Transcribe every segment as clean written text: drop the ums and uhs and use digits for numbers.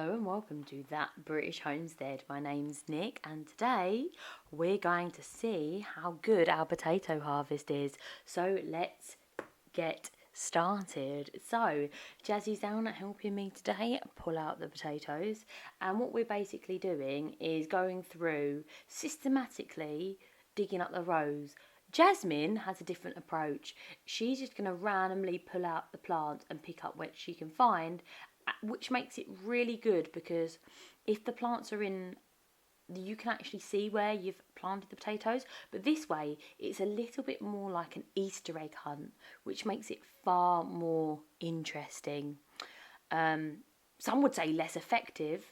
Hello and welcome to That British Homestead. My name's Nick and today we're going to see how good our potato harvest is. So let's get started. So Jazzy's down at helping me today pull out the potatoes, and what we're basically doing is going through systematically digging up the rows. Jasmine has a different approach. She's just going to randomly pull out the plant and pick up what she can find, which makes it really good because if the plants are in, you can actually see where you've planted the potatoes, but this way it's a little bit more like an Easter egg hunt, which makes it far more interesting. Some would say less effective,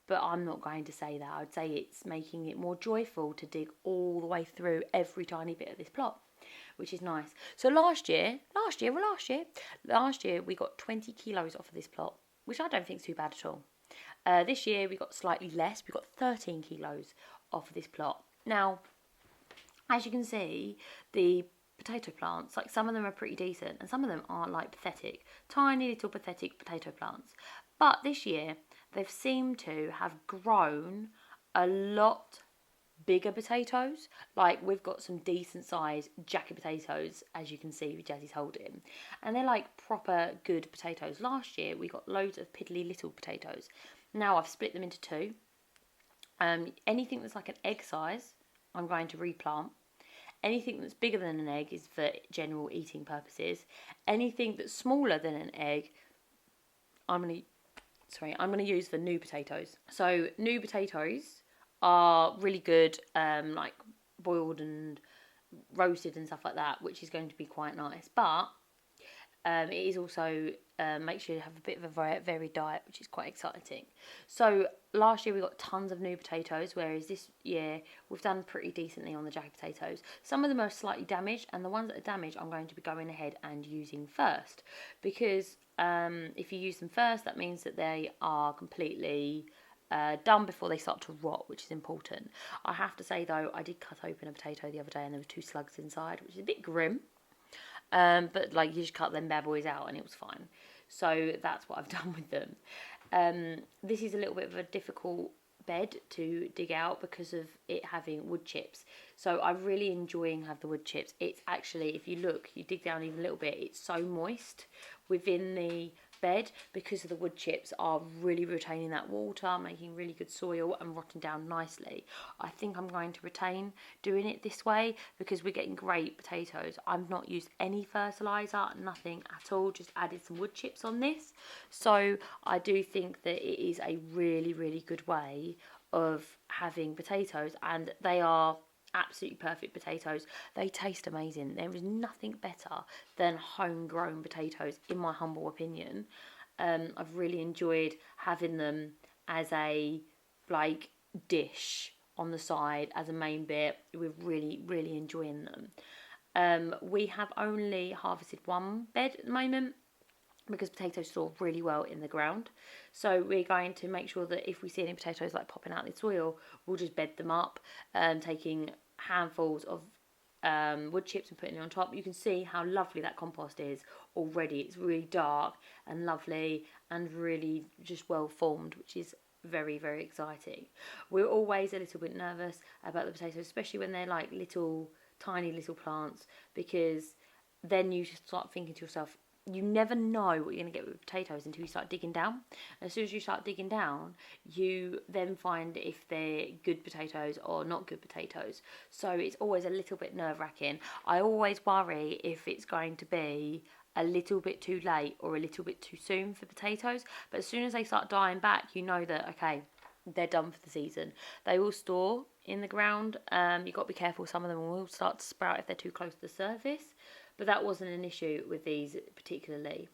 but I'm not going to say that. I'd say it's making it more joyful to dig all the way through every tiny bit of this plot, which is nice. So last year we got 20 kilos off of this plot, which I don't think is too bad at all. This year we got slightly less. We got 13 kilos off of this plot. Now, as you can see, the potato plants, like some of them are pretty decent and some of them are like pathetic, tiny little pathetic potato plants. But this year they've seemed to have grown a lot bigger potatoes. Like we've got some decent sized jacket potatoes, as you can see with Jazzy's holding, and they're like proper good potatoes. Last year we got loads of piddly little potatoes. Now I've split them into two. Anything that's like an egg size I'm going to replant. Anything that's bigger than an egg is for general eating purposes. Anything that's smaller than an egg I'm going to use for new potatoes. So new potatoes are really good, like boiled and roasted and stuff like that, which is going to be quite nice. But it is also makes you have a bit of a varied diet, which is quite exciting. So last year we got tons of new potatoes, whereas this year we've done pretty decently on the jacket potatoes. Some of them are slightly damaged, and the ones that are damaged I'm going to be going ahead and using first, because if you use them first, that means that they are completely done before they start to rot, which is important. I have to say though, I did cut open a potato the other day and there were 2 slugs inside, which is a bit grim. But like you just cut them bad boys out and it was fine. So that's what I've done with them. This is a little bit of a difficult bed to dig out because of it having wood chips. So I'm really enjoying having the wood chips. It's actually, if you look, you dig down even a little bit, it's so moist within the bed because of the wood chips are really retaining that water, making really good soil and rotting down nicely. I think I'm going to retain doing it this way because we're getting great potatoes. I've not used any fertiliser, nothing at all, just added some wood chips on this. So I do think that it is a really, really good way of having potatoes, and they are absolutely perfect potatoes. They taste amazing. There is nothing better than homegrown potatoes, in my humble opinion. I've really enjoyed having them as a like dish on the side as a main bit. We're really, really enjoying them. We have only harvested one bed at the moment because potatoes store really well in the ground. So we're going to make sure that if we see any potatoes like popping out of the soil, we'll just bed them up, taking handfuls of wood chips and putting it on top. You can see how lovely that compost is already. It's really dark and lovely and really just well formed, which is very, very exciting. We're always a little bit nervous about the potatoes, especially when they're like little, tiny little plants, because then you just start thinking to yourself, you never know what you're going to get with potatoes until you start digging down. And as soon as you start digging down, you then find if they're good potatoes or not good potatoes. So it's always a little bit nerve-wracking. I always worry if it's going to be a little bit too late or a little bit too soon for potatoes. But as soon as they start dying back, you know that, okay, they're done for the season. They will store in the ground. You've got to be careful. Some of them will start to sprout if they're too close to the surface. But that wasn't an issue with these particularly.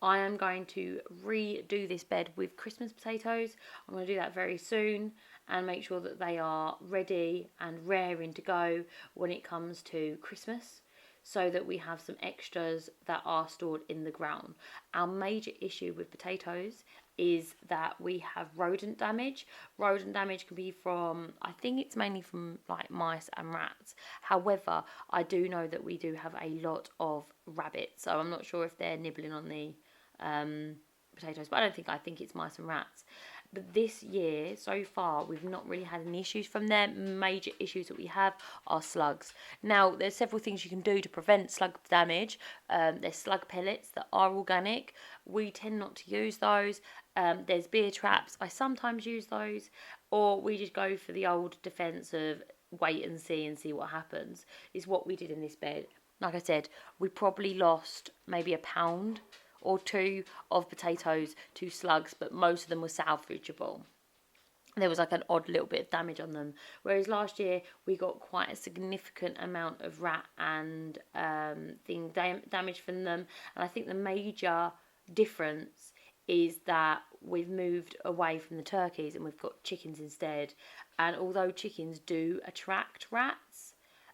I am going to redo this bed with Christmas potatoes. I'm going to do that very soon and make sure that they are ready and raring to go when it comes to Christmas, so that we have some extras that are stored in the ground. Our major issue with potatoes is that we have rodent damage. Rodent damage can be from, I think it's mainly from like mice and rats. However, I do know that we do have a lot of rabbits, so I'm not sure if they're nibbling on the potatoes, but I think it's mice and rats. But this year, so far, we've not really had any issues from them. Major issues that we have are slugs. Now, there's several things you can do to prevent slug damage. There's slug pellets that are organic. We tend not to use those. There's beer traps. I sometimes use those. Or we just go for the old defence of wait and see what happens, is what we did in this bed. Like I said, we probably lost maybe a pound or two of potatoes to slugs, but most of them were salvageable. There was like an odd little bit of damage on them, whereas last year we got quite a significant amount of rat and damage from them. And I think the major difference is that we've moved away from the turkeys and we've got chickens instead. And although chickens do attract rats,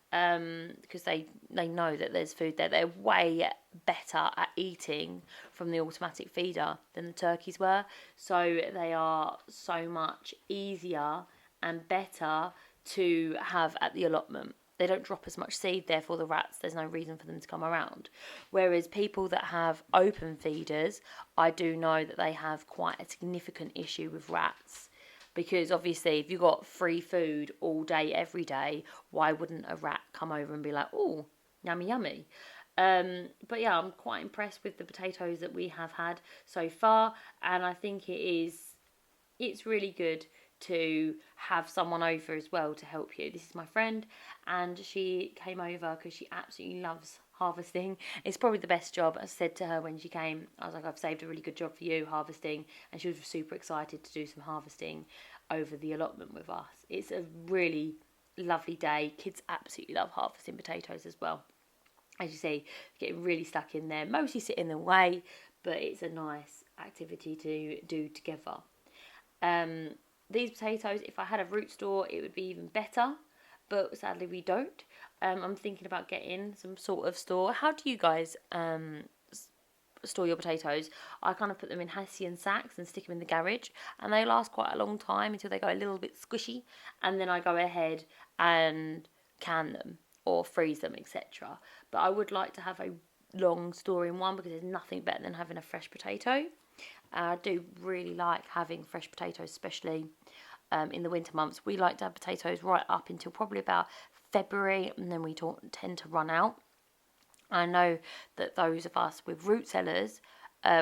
because they know that there's food there, they're way better at eating from the automatic feeder than the turkeys were. So they are so much easier and better to have at the allotment. They don't drop as much seed, therefore the rats, there's no reason for them to come around. Whereas people that have open feeders, I do know that they have quite a significant issue with rats. Because obviously, if you've got free food all day, every day, why wouldn't a rat come over and be like, oh, yummy, yummy? But yeah, I'm quite impressed with the potatoes that we have had so far. And I think it's really good to have someone over as well to help you. This is my friend, and she came over because she absolutely loves harvesting. It's probably the best job. I said to her when she came, I was like, I've saved a really good job for you, harvesting. And she was super excited to do some harvesting over the allotment with us. It's a really lovely day. Kids absolutely love harvesting potatoes as well. As you see, getting really stuck in there, mostly sit in the way, but it's a nice activity to do together. These potatoes, if I had a root store, it would be even better, but sadly we don't. I'm thinking about getting some sort of store. How do you guys store your potatoes? I kind of put them in Hessian sacks and stick them in the garage, and they last quite a long time until they go a little bit squishy, and then I go ahead and can them or freeze them, etc. But I would like to have a long storing one because there's nothing better than having a fresh potato. I do really like having fresh potatoes, especially in the winter months. We like to have potatoes right up until probably about February, and then we tend to run out. I know that those of us with root cellars,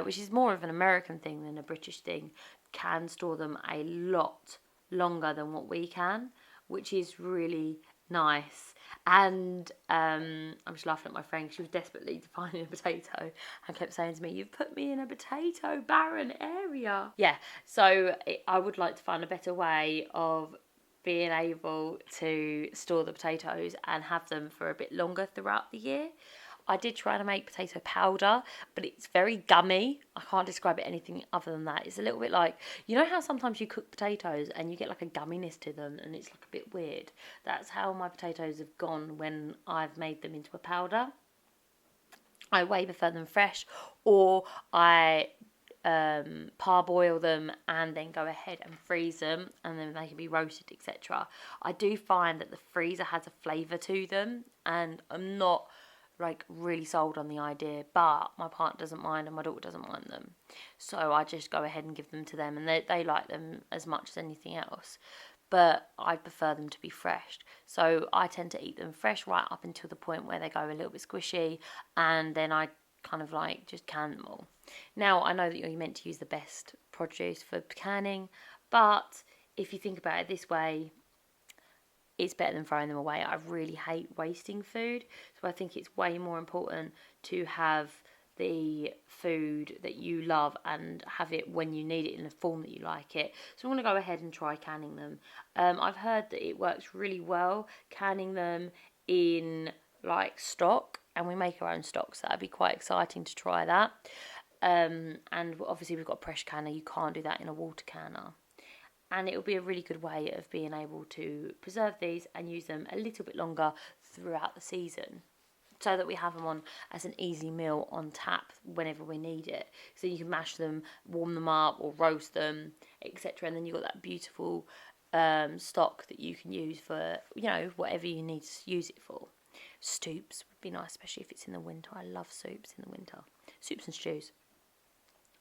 which is more of an American thing than a British thing, can store them a lot longer than what we can, which is really nice. And I'm just laughing at my friend. She was desperately finding a potato and kept saying to me, you've put me in a potato barren area. Yeah, so I would like to find a better way of being able to store the potatoes and have them for a bit longer throughout the year. I did try to make potato powder, but it's very gummy. I can't describe it anything other than that. It's a little bit like, you know how sometimes you cook potatoes and you get like a gumminess to them and it's like a bit weird? That's how my potatoes have gone when I've made them into a powder. I way prefer them fresh, or I parboil them and then go ahead and freeze them, and then they can be roasted, etc. I do find that the freezer has a flavour to them, and I'm not like really sold on the idea, but my partner doesn't mind and my daughter doesn't mind them, so I just go ahead and give them to them, and they like them as much as anything else. But I prefer them to be fresh, so I tend to eat them fresh right up until the point where they go a little bit squishy, and then I kind of like just can them all. Now I know that you're meant to use the best produce for canning, but if you think about it this way, it's better than throwing them away. I really hate wasting food, so I think it's way more important to have the food that you love and have it when you need it in the form that you like it. So I'm going to go ahead and try canning them. I've heard that it works really well canning them in like stock, and we make our own stock, so that'd be quite exciting to try that. And obviously we've got a pressure canner. You can't do that in a water canner. And it will be a really good way of being able to preserve these and use them a little bit longer throughout the season, so that we have them on as an easy meal on tap whenever we need it. So you can mash them, warm them up, or roast them, etc. And then you've got that beautiful stock that you can use for, you know, whatever you need to use it for. Soups would be nice, especially if it's in the winter. I love soups in the winter. Soups and stews.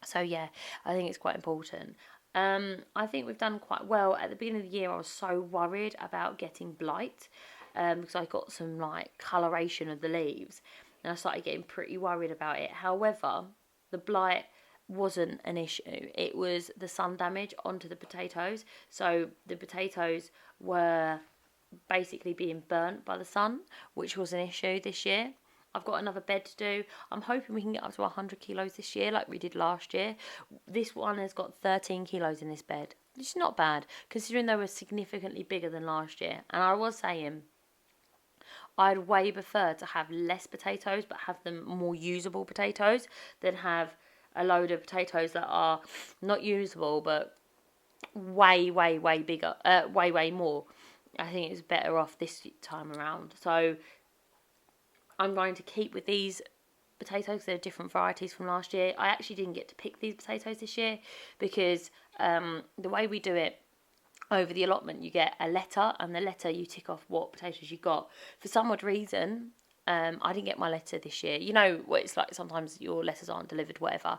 So yeah, I think it's quite important. I think we've done quite well. At the beginning of the year, I was so worried about getting blight, because I got some like coloration of the leaves, and I started getting pretty worried about it. However, the blight wasn't an issue. It was the sun damage onto the potatoes. So the potatoes were basically being burnt by the sun, which was an issue this year. I've got another bed to do. I'm hoping we can get up to 100 kilos this year like we did last year. This one has got 13 kilos in this bed, which is not bad considering they were significantly bigger than last year. And I was saying I'd way prefer to have less potatoes but have them more usable potatoes than have a load of potatoes that are not usable but way bigger, way more. I think it's better off this time around. So I'm going to keep with these potatoes. They're different varieties from last year. I actually didn't get to pick these potatoes this year because the way we do it over the allotment, you get a letter, and the letter you tick off what potatoes you got. For some odd reason, I didn't get my letter this year. You know what it's like, sometimes your letters aren't delivered, whatever.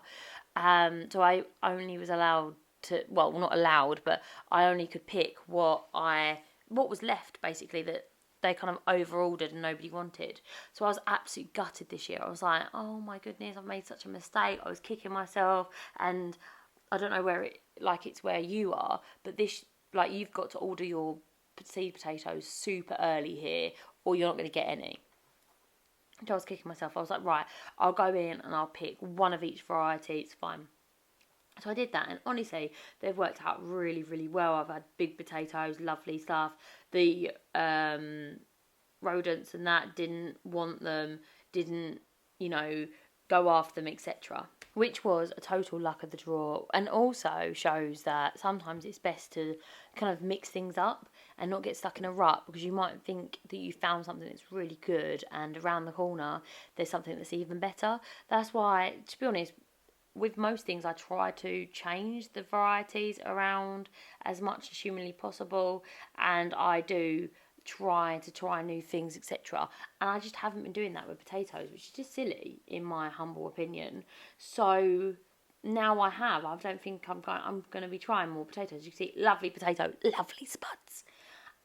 So I only was allowed to, well, not allowed, but I only could pick what was left, basically, that they kind of over ordered and nobody wanted. So I was absolutely gutted this year. I was like, oh my goodness, I've made such a mistake. I was kicking myself, and I don't know where it's where you are, but this, like, you've got to order your seed potatoes super early here or you're not going to get any. So I was kicking myself. I was like, right, I'll go in and I'll pick one of each variety. It's fine. So I did that, and honestly, they've worked out really well. I've had big potatoes, lovely stuff. The rodents and that didn't want them, didn't, go after them, etc. Which was a total luck of the draw, and also shows that sometimes it's best to kind of mix things up and not get stuck in a rut, because you might think that you found something that's really good and around the corner there's something that's even better. That's why, to be honest, with most things I try to change the varieties around as much as humanly possible, and I do try new things, etc. And I just haven't been doing that with potatoes, which is just silly in my humble opinion. So now I have. I don't think I'm going to be trying more potatoes. You can see, lovely potato, lovely spuds.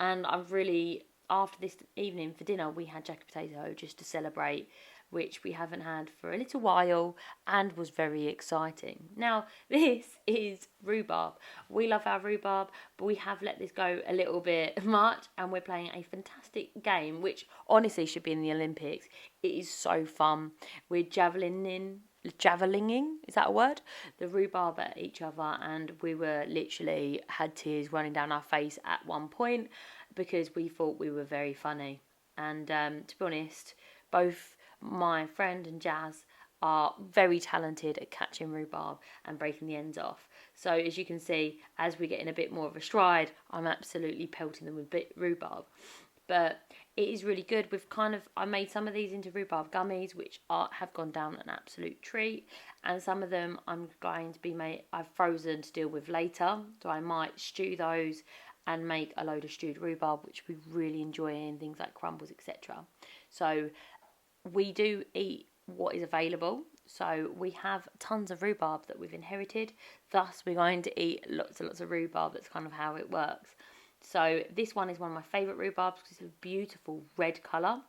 And I've really, after this evening for dinner, we had jacket potato just to celebrate, which we haven't had for a little while, and was very exciting. Now, this is rhubarb. We love our rhubarb, but we have let this go a little bit much, and we're playing a fantastic game, which honestly should be in the Olympics. It is so fun. We're javelinging, is that a word? The rhubarb at each other, and we were literally had tears running down our face at one point because we thought we were very funny. And to be honest, both my friend and Jazz are very talented at catching rhubarb and breaking the ends off. So as you can see, as we get in a bit more of a stride, I'm absolutely pelting them with rhubarb. But it is really good. I made some of these into rhubarb gummies, which have gone down an absolute treat. And some of them I've frozen to deal with later. So I might stew those and make a load of stewed rhubarb, which we really enjoy in things like crumbles, etc. So we do eat what is available. So we have tons of rhubarb that we've inherited. Thus, we're going to eat lots and lots of rhubarb. That's kind of how it works. So this one is one of my favourite rhubarbs because it's a beautiful red colour.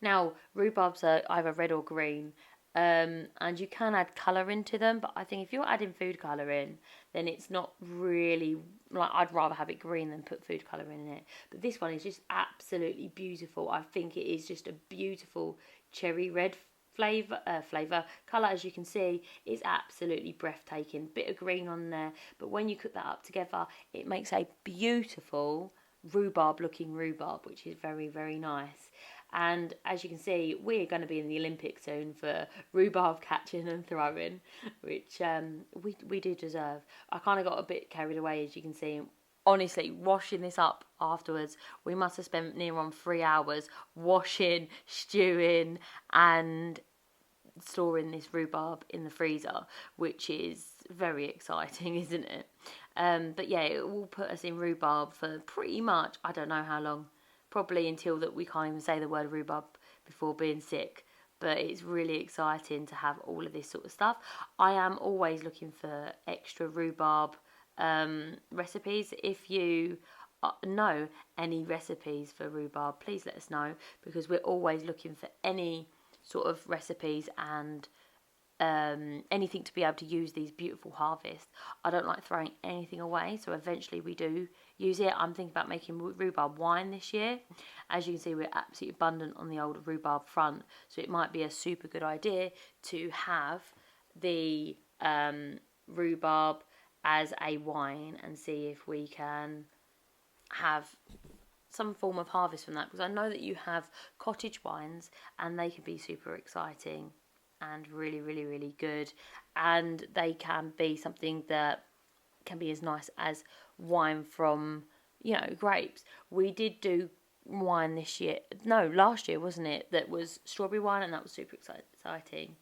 Now, rhubarbs are either red or green. And you can add colour into them, but I think if you're adding food colour in, then it's not really, like, I'd rather have it green than put food colour in it. But this one is just absolutely beautiful. I think it is just a beautiful cherry red flavour colour. As you can see, it's absolutely breathtaking. Bit of green on there, but when you cook that up together, it makes a beautiful rhubarb looking rhubarb, which is very, very nice. And as you can see, we're going to be in the Olympics soon for rhubarb catching and throwing, which we do deserve. I kind of got a bit carried away, as you can see. Honestly, washing this up afterwards, we must have spent near on 3 hours washing, stewing, and storing this rhubarb in the freezer, which is very exciting, isn't it? But yeah, it will put us in rhubarb for pretty much, I don't know how long. Probably until that we can't even say the word rhubarb before being sick. but it's really exciting to have all of this sort of stuff. I am always looking for extra rhubarb recipes. If you know any recipes for rhubarb, please let us know, because we're always looking for any sort of recipes and anything to be able to use these beautiful harvests. I don't like throwing anything away, so eventually we do use it. I'm thinking about making rhubarb wine this year. As you can see, we're absolutely abundant on the old rhubarb front, so it might be a super good idea to have the rhubarb as a wine and see if we can have some form of harvest from that, because I know that you have cottage wines and they can be super exciting and really, really, really good, and they can be something that can be as nice as wine from, you know, grapes. We did do wine this year, no, last year, wasn't it, that was strawberry wine, and that was super exciting.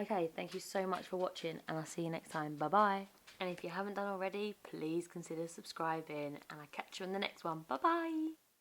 Okay, thank you so much for watching, and I'll see you next time. Bye bye. And if you haven't done already, please consider subscribing, and I'll catch you in the next one. Bye bye.